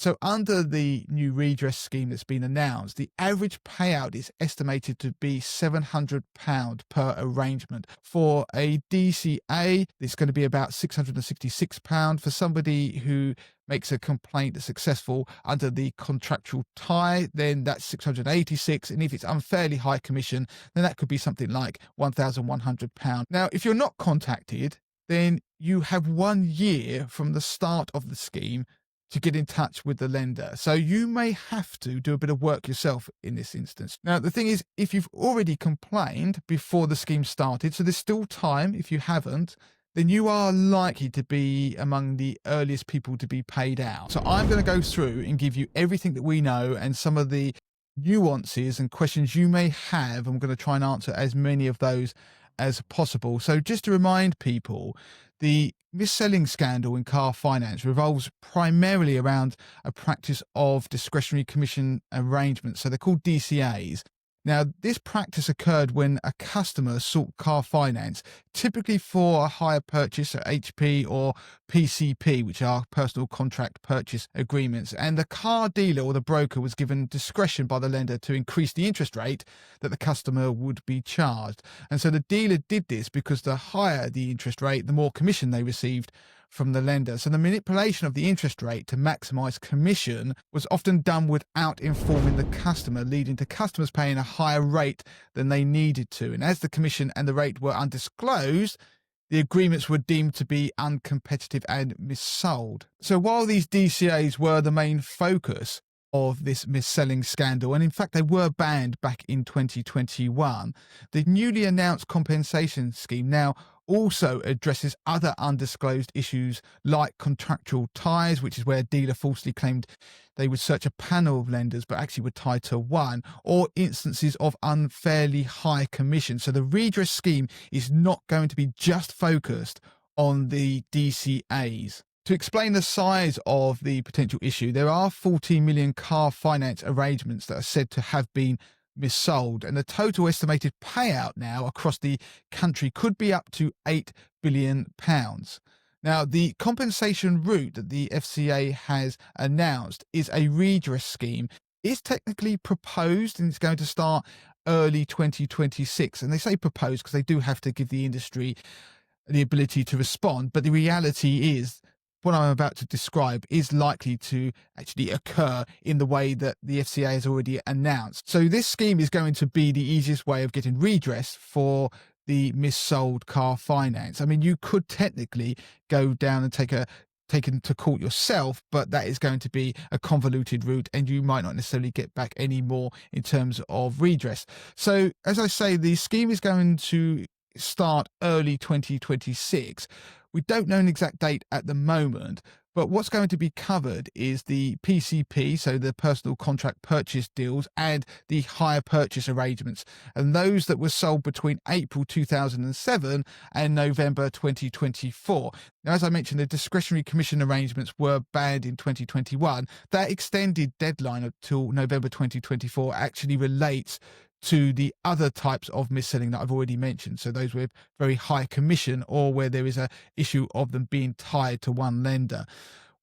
So under the new redress scheme that's been announced, the average payout is estimated to be £700 per arrangement. For a DCA, it's going to be about £666. For somebody who makes a complaint that's successful under the contractual tie, then that's £686. And if it's unfairly high commission, then that could be something like £1,100. Now, if you're not contacted, then you have 1 year from the start of the scheme to get in touch with the lender. So you may have to do a bit of work yourself in this instance. Now, the thing is, if you've already complained before the scheme started, so there's still time if you haven't, then you are likely to be among the earliest people to be paid out. So I'm going to go through and give you everything that we know and some of the nuances and questions you may have. I'm going to try and answer as many of those as possible. So just to remind people, the mis-selling scandal in car finance revolves primarily around a practice of discretionary commission arrangements. So they're called DCAs. Now, this practice occurred when a customer sought car finance, typically for a hire purchase at HP or PCP, which are personal contract purchase agreements, and the car dealer or the broker was given discretion by the lender to increase the interest rate that the customer would be charged. And so the dealer did this because the higher the interest rate, the more commission they received from the lender. So the manipulation of the interest rate to maximize commission was often done without informing the customer, leading to customers paying a higher rate than they needed to. And as the commission and the rate were undisclosed, the agreements were deemed to be uncompetitive and missold. So while these DCAs were the main focus of this mis-selling scandal, and in fact they were banned back in 2021, the newly announced compensation scheme now also addresses other undisclosed issues like contractual ties, which is where a dealer falsely claimed they would search a panel of lenders but actually were tied to one, or instances of unfairly high commission. So the redress scheme is not going to be just focused on the DCAs. To explain the size of the potential issue, there are 14 million car finance arrangements that are said to have been missold, and the total estimated payout now across the country could be up to £8 billion. Now, the compensation route that the FCA has announced is a redress scheme. It's technically proposed and it's going to start early 2026. And they say proposed because they do have to give the industry the ability to respond. But the reality is, what I'm about to describe is likely to actually occur in the way that the FCA has already announced. So this scheme is going to be the easiest way of getting redress for the missold car finance. I mean, you could technically go down and taken to court yourself, but that is going to be a convoluted route and you might not necessarily get back any more in terms of redress. So as I say, the scheme is going to start early 2026. We don't know an exact date at the moment, but what's going to be covered is the PCP, so the personal contract purchase deals, and the hire purchase arrangements, and those that were sold between April 2007 and November 2024. Now, as I mentioned, the discretionary commission arrangements were banned in 2021. That extended deadline until November 2024 actually relates to the other types of mis-selling that I've already mentioned. So those with very high commission or where there is a issue of them being tied to one lender.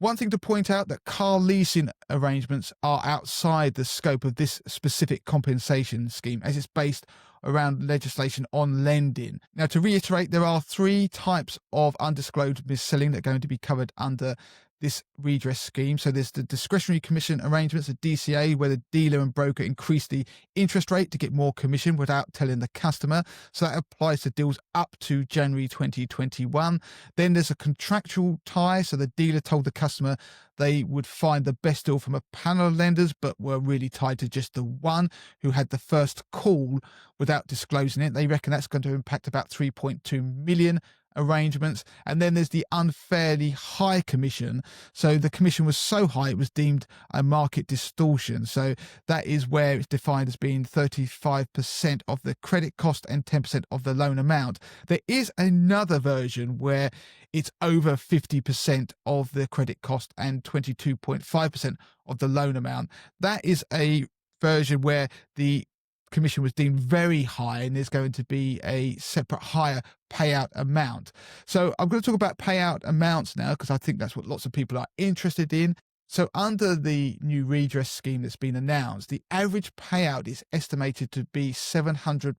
One thing to point out that car leasing arrangements are outside the scope of this specific compensation scheme, as it's based around legislation on lending. Now, to reiterate, there are 3 types of undisclosed mis-selling that are going to be covered under this redress scheme. So there's the discretionary commission arrangements, the DCA, where the dealer and broker increase the interest rate to get more commission without telling the customer. So that applies to deals up to January 2021. Then there's a contractual tie. So the dealer told the customer they would find the best deal from a panel of lenders, but were really tied to just the one who had the first call without disclosing it. They reckon that's going to impact about 3.2 million arrangements. And then there's the unfairly high commission. So the commission was so high it was deemed a market distortion. So that is where it's defined as being 35% of the credit cost and 10% of the loan amount. There is another version where it's over 50% of the credit cost and 22.5% of the loan amount. That is a version where the commission was deemed very high and there's going to be a separate higher payout amount. So I'm going to talk about payout amounts now because I think that's what lots of people are interested in. So under the new redress scheme that's been announced, the average payout is estimated to be £700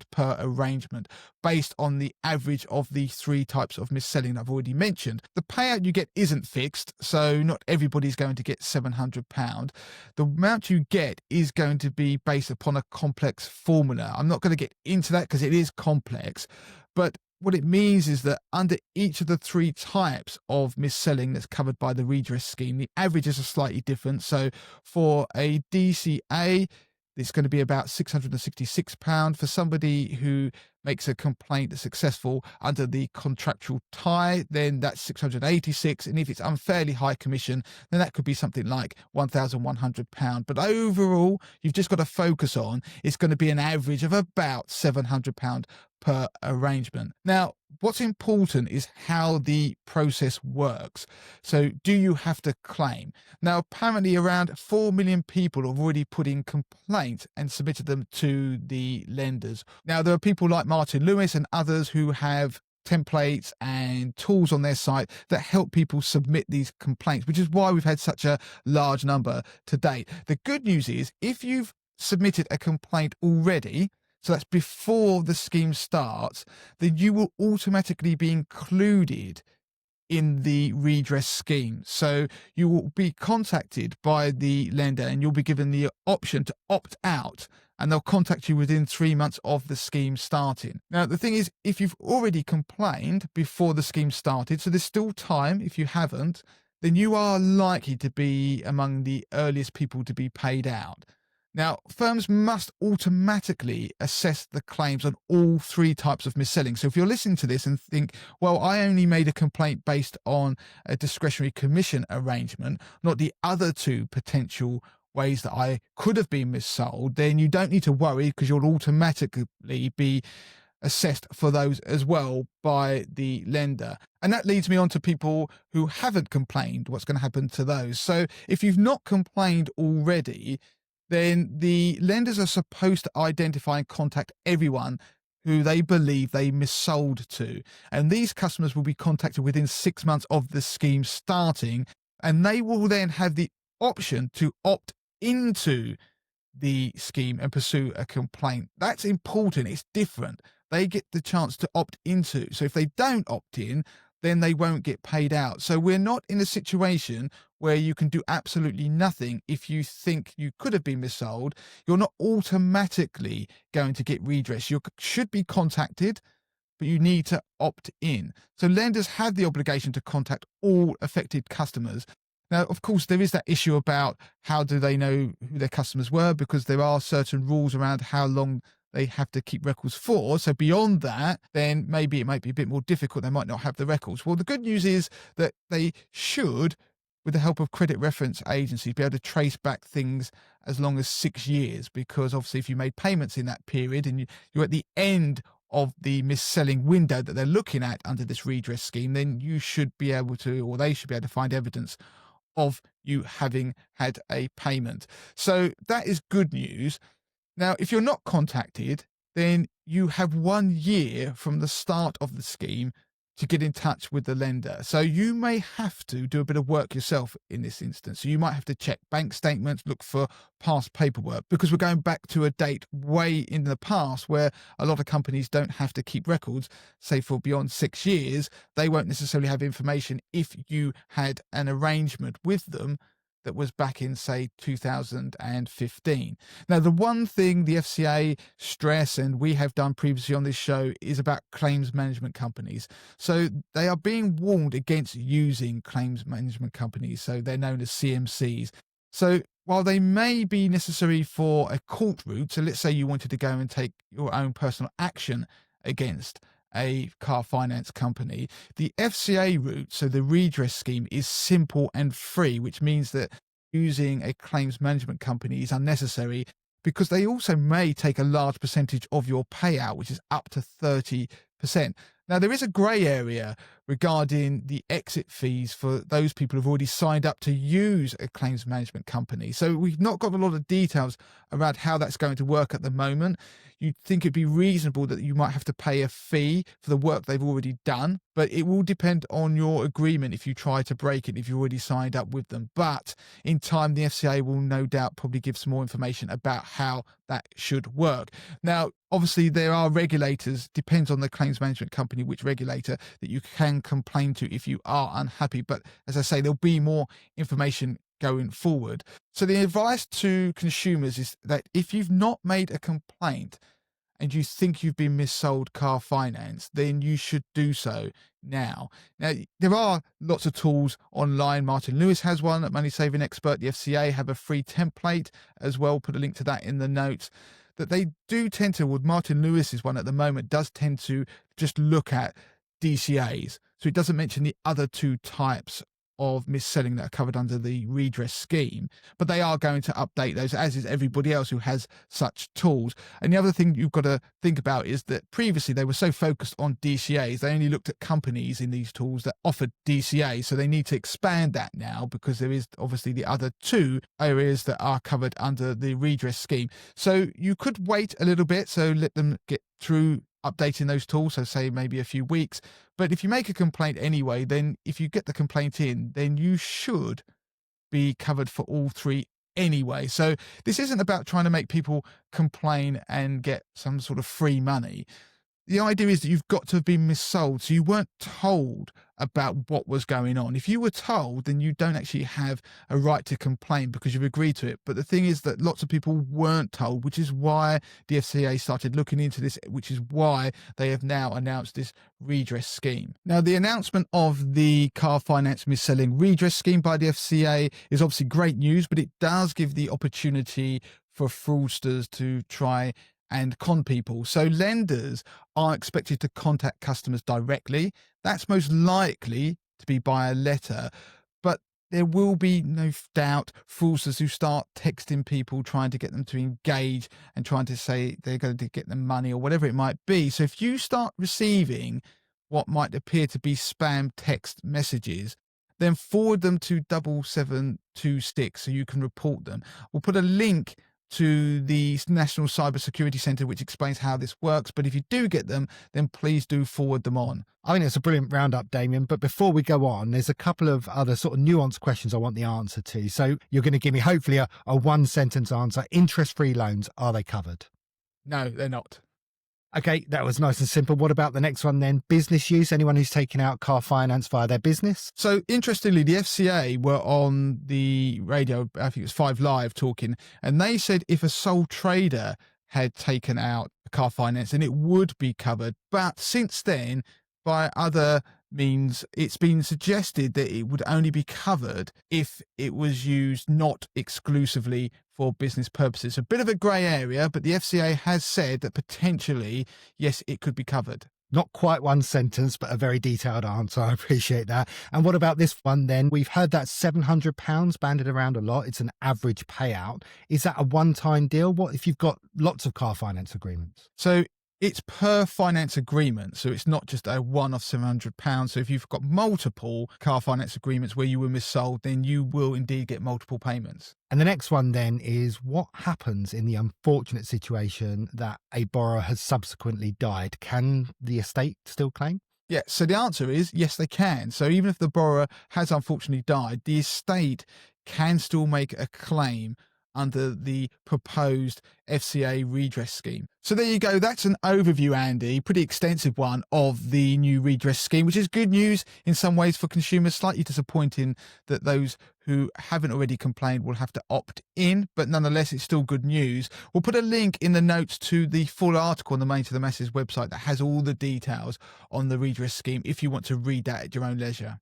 per arrangement based on the average of the three types of mis-selling I've already mentioned. The payout you get isn't fixed, so not everybody's going to get £700. The amount you get is going to be based upon a complex formula. I'm not going to get into that because it is complex, but what it means is that under each of the three types of mis-selling that's covered by the redress scheme, the averages are slightly different. So for a DCA, it's going to be about £666. For somebody who makes a complaint that's successful under the contractual tie, then that's £686. And if it's unfairly high commission, then that could be something like £1,100. But overall, you've just got to focus on it's going to be an average of about £700 per arrangement. Now, what's important is how the process works. So do you have to claim? Now, apparently around 4 million people have already put in complaints and submitted them to the lenders. Now, there are people like Martin Lewis and others who have templates and tools on their site that help people submit these complaints, which is why we've had such a large number to date. The good news is if you've submitted a complaint already, so that's before the scheme starts, then you will automatically be included in the redress scheme. So you will be contacted by the lender and you'll be given the option to opt out, and they'll contact you within 3 months of the scheme starting. Now, the thing is, if you've already complained before the scheme started, so there's still time if you haven't, then you are likely to be among the earliest people to be paid out. Now, firms must automatically assess the claims on all three types of mis-selling. So if you're listening to this and think, well, I only made a complaint based on a discretionary commission arrangement, not the other two potential ways that I could have been missold, then you don't need to worry because you'll automatically be assessed for those as well by the lender. And that leads me on to people who haven't complained. What's going to happen to those? So if you've not complained already, then the lenders are supposed to identify and contact everyone who they believe they missold to. And these customers will be contacted within 6 months of the scheme starting, and they will then have the option to opt into the scheme and pursue a complaint. That's important. It's different. They get the chance to opt into. So if they don't opt in, then they won't get paid out. So we're not in a situation where you can do absolutely nothing if you think you could have been missold. You're not automatically going to get redress. You should be contacted, but you need to opt in. So lenders have the obligation to contact all affected customers. Now, of course, there is that issue about how do they know who their customers were, because there are certain rules around how long they have to keep records for. So beyond that, then maybe it might be a bit more difficult. They might not have the records. Well, the good news is that they should, with the help of credit reference agencies, be able to trace back things as long as 6 years, because obviously if you made payments in that period and you're at the end of the mis-selling window that they're looking at under this redress scheme, then you should be able to, or they should be able to find evidence of you having had a payment. So that is good news. Now, if you're not contacted, then you have 1 year from the start of the scheme to get in touch with the lender. So you may have to do a bit of work yourself in this instance. So you might have to check bank statements, look for past paperwork, because we're going back to a date way in the past where a lot of companies don't have to keep records, say for beyond 6 years. They won't necessarily have information if you had an arrangement with them that was back in, say, 2015. Now, the one thing the FCA stress, and we have done previously on this show, is about claims management companies. So they are being warned against using claims management companies. So they're known as CMCs. So while they may be necessary for a court route, so let's say you wanted to go and take your own personal action against a car finance company, the FCA route, so the redress scheme, is simple and free, which means that using a claims management company is unnecessary, because they also may take a large percentage of your payout, which is up to 30%. Now, there is a grey area regarding the exit fees for those people who've already signed up to use a claims management company. So we've not got a lot of details around how that's going to work at the moment. You'd think it'd be reasonable that you might have to pay a fee for the work they've already done, but it will depend on your agreement if you try to break it, if you already signed up with them. But in time, the FCA will no doubt probably give some more information about how that should work. Now, obviously, there are regulators, depends on the claims management company, which regulator that you can complain to if you are unhappy. But as I say, there'll be more information going forward. So the advice to consumers is that if you've not made a complaint and you think you've been missold car finance, then you should do so now. Now, there are lots of tools online. Martin Lewis has one at Money Saving Expert. The FCA have a free template as well. Put a link to that in the notes. That they do tend to, well, Martin Lewis's one at the moment does tend to just look at DCAs. So it doesn't mention the other two types of mis-selling that are covered under the redress scheme, but they are going to update those, as is everybody else who has such tools. And the other thing you've got to think about is that previously they were so focused on DCAs, they only looked at companies in these tools that offered DCAs. So they need to expand that now, because there is obviously the other two areas that are covered under the redress scheme. So you could wait a little bit, so let them get through updating those tools, so say maybe a few weeks. But if you make a complaint anyway, then if you get the complaint in, then you should be covered for all three anyway. So this isn't about trying to make people complain and get some sort of free money. The idea is that you've got to have been missold, so you weren't told about what was going on. If you were told, then you don't actually have a right to complain because you've agreed to it. But the thing is that lots of people weren't told, which is why the FCA started looking into this, which is why they have now announced this redress scheme. Now, the announcement of the car finance mis-selling redress scheme by the FCA is obviously great news, but it does give the opportunity for fraudsters to try and con people. So lenders are expected to contact customers directly. That's most likely to be by a letter, but there will be no doubt fraudsters who start texting people, trying to get them to engage and trying to say they're going to get them money or whatever it might be. So if you start receiving what might appear to be spam text messages, then forward them to 7726 so you can report them. We'll put a link to the National Cyber Security Centre, which explains how this works. But if you do get them, then please do forward them on. I think it's a brilliant roundup, Damien. But before we go on, there's a couple of other sort of nuanced questions I want the answer to. So you're going to give me hopefully a one-sentence answer. Interest-free loans, are they covered? No, they're not. Okay, that was nice and simple. What about the next one then? Business use, anyone who's taking out car finance via their business? So interestingly, the FCA were on the radio, I think it was 5 Live talking, and they said if a sole trader had taken out car finance, then it would be covered. But since then, by other means, it's been suggested that it would only be covered if it was used not exclusively for business purposes. A bit of a grey area, but the FCA has said that potentially, yes, it could be covered. Not quite one sentence, but a very detailed answer. I appreciate that. And what about this one then? We've heard that £700 banded around a lot. It's an average payout. Is that a one-time deal? What if you've got lots of car finance agreements? So it's per finance agreement, so it's not just a one-off £700. So if you've got multiple car finance agreements where you were missold, then you will indeed get multiple payments. And the next one then is, what happens in the unfortunate situation that a borrower has subsequently died? Can the estate still claim? Yeah, so the answer is yes, they can. So even if the borrower has unfortunately died, the estate can still make a claim under the proposed FCA redress scheme. So there you go. That's an overview, Andy, pretty extensive one of the new redress scheme, which is good news in some ways for consumers. Slightly disappointing that those who haven't already complained will have to opt in, but nonetheless, it's still good news. We'll put a link in the notes to the full article on the Main to the Masses website that has all the details on the redress scheme if you want to read that at your own leisure.